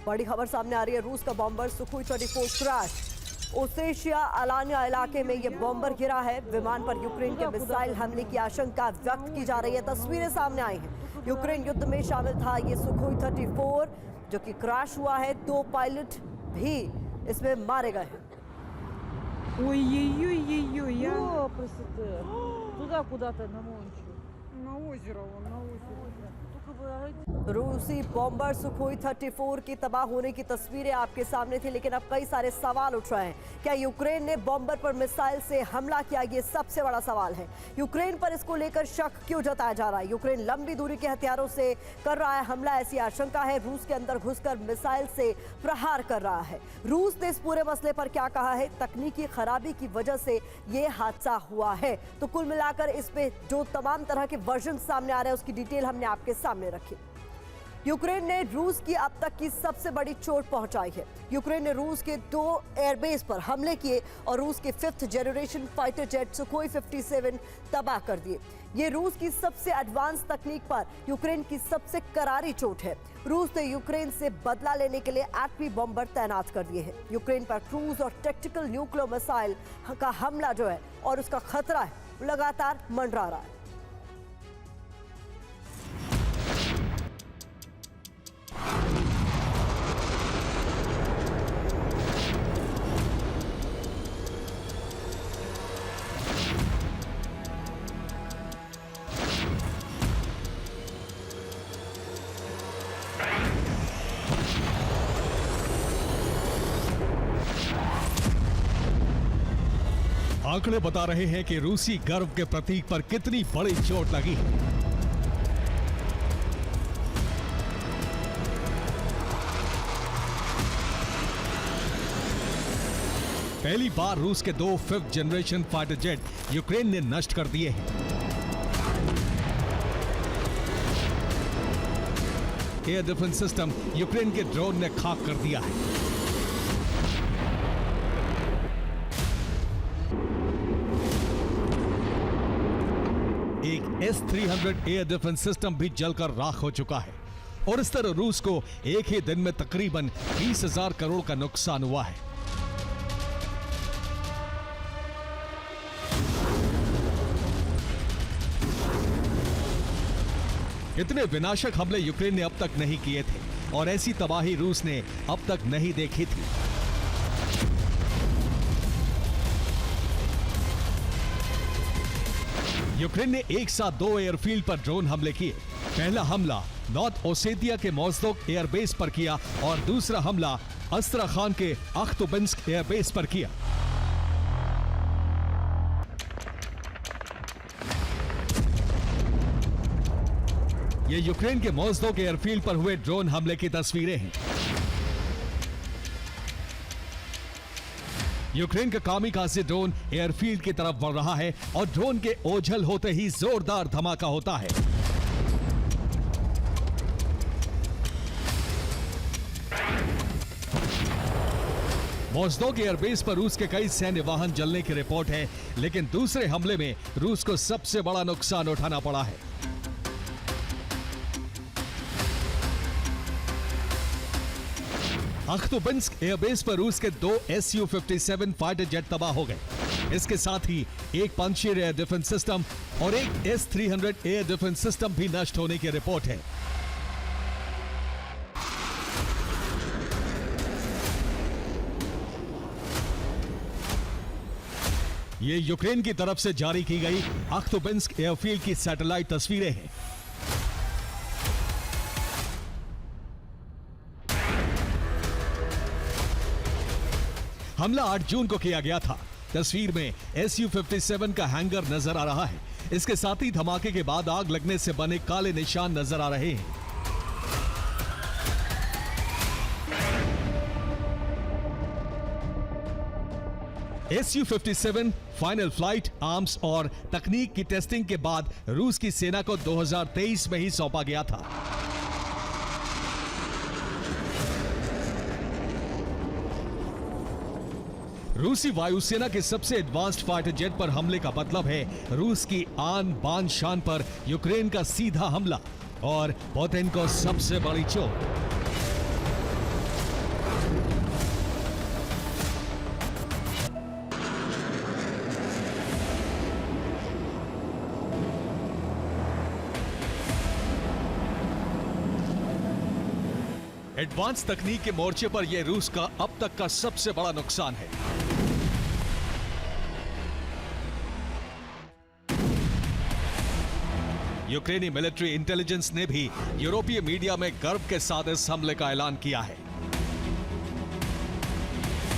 बड़ी खबर सामने आ रही है। रूस का बॉम्बर सुखोई 34 क्रैश। ओसेशिया अलानिया इलाके में यह बॉम्बर गिरा है। विमान पर यूक्रेन के मिसाइल हमले की आशंका व्यक्त की जा रही है। तस्वीरें सामने आई हैं। यूक्रेन युद्ध में शामिल था ये सुखोई 34 जो कि क्रैश हुआ है। 2 पायलट भी इसमें मारे गए हैं। Ой-ой-ой-ой-ой, я... Просто туда куда-то на Мончу. На озеро, вон, на озеро. Только бы... रूसी बॉम्बर सुखोई 34 की तबाह होने की तस्वीरें आपके सामने थी, लेकिन अब कई सारे सवाल उठ रहे हैं। क्या यूक्रेन ने बॉम्बर पर मिसाइल से हमला किया? ये सबसे बड़ा सवाल है। यूक्रेन पर इसको लेकर शक क्यों जताया जा रहा है? यूक्रेन लंबी दूरी के हथियारों से कर रहा है हमला, ऐसी आशंका है। रूस के अंदर घुसकर मिसाइल से प्रहार कर रहा है। रूस ने इस पूरे मसले पर क्या कहा है? तकनीकी खराबी की वजह से ये हादसा हुआ है। तो कुल मिलाकर इस पे जो तमाम तरह के वर्जन सामने आ रहे हैं उसकी डिटेल हमने आपके सामने रखी। यूक्रेन ने रूस की अब तक की सबसे बड़ी चोट पहुंचाई है। यूक्रेन ने रूस के 2 एयरबेस पर हमले किए और रूस के 5th generation fighter jet Sukhoi 57 तबाह कर दिए। ये रूस की सबसे एडवांस तकनीक पर यूक्रेन की सबसे करारी चोट है। रूस ने यूक्रेन से बदला लेने के लिए एटमी बॉम्बर तैनात कर दिए हैं। यूक्रेन पर क्रूज और टैक्टिकल न्यूक्लियर मिसाइल का हमला जो है और उसका खतरा है लगातार मंडरा रहा है। आंकड़े बता रहे हैं कि रूसी गर्व के प्रतीक पर कितनी बड़ी चोट लगी है। पहली बार रूस के 2 5th generation fighter jet Ukraine ने नष्ट कर दिए हैं। एयर डिफेंस सिस्टम यूक्रेन के ड्रोन ने खाक कर दिया है। एक S-300 एयर डिफेंस सिस्टम भी जलकर राख हो चुका है और इस तरह रूस को एक ही दिन में तकरीबन 20,000 करोड़ का नुकसान हुआ है। इतने विनाशक हमले यूक्रेन ने अब तक नहीं किए थे और ऐसी तबाही रूस ने अब तक नहीं देखी थी। यूक्रेन ने एक साथ 2 एयरफील्ड पर ड्रोन हमले किए। पहला हमला नॉर्थ ओसेटिया के मोज़दोक एयरबेस पर किया और दूसरा हमला अस्त्राखान के अख्तुबिंस्क एयरबेस पर किया। ये यूक्रेन के मोज़दोक एयरफील्ड पर हुए ड्रोन हमले की तस्वीरें हैं। यूक्रेन का कामिकाज़े ड्रोन एयरफील्ड की तरफ बढ़ रहा है और ड्रोन के ओझल होते ही जोरदार धमाका होता है। मोज़दोक एयरबेस पर रूस के कई सैन्य वाहन जलने की रिपोर्ट है, लेकिन दूसरे हमले में रूस को सबसे बड़ा नुकसान उठाना पड़ा है। अख्तुबिंस्क एयरबेस पर रूस के 2 Su-57 फाइटर जेट तबाह हो गए। इसके साथ ही एक पंजशीर एयर डिफेंस सिस्टम और एक S-300 एयर डिफेंस सिस्टम भी नष्ट होने की रिपोर्ट है। ये यूक्रेन की तरफ से जारी की गई अख्तुबिंस्क एयरफील्ड की सैटेलाइट तस्वीरें हैं। हमला 8 जून को किया गया था। तस्वीर में Su-57 का हैंगर नजर आ रहा है। इसके साथ ही धमाके के बाद आग लगने से बने काले निशान नजर आ रहे हैं। Su-57 फाइनल फ्लाइट, आर्म्स और तकनीक की टेस्टिंग के बाद रूस की सेना को 2023 में ही सौंपा गया था। रूसी वायुसेना के सबसे एडवांस्ड फाइटर जेट पर हमले का मतलब है रूस की आन बान शान पर यूक्रेन का सीधा हमला और पुतिन को सबसे बड़ी चोट। एडवांस तकनीक के मोर्चे पर यह रूस का अब तक का सबसे बड़ा नुकसान है। यूक्रेनी मिलिट्री इंटेलिजेंस ने भी यूरोपीय मीडिया में गर्व के साथ इस हमले का ऐलान किया है।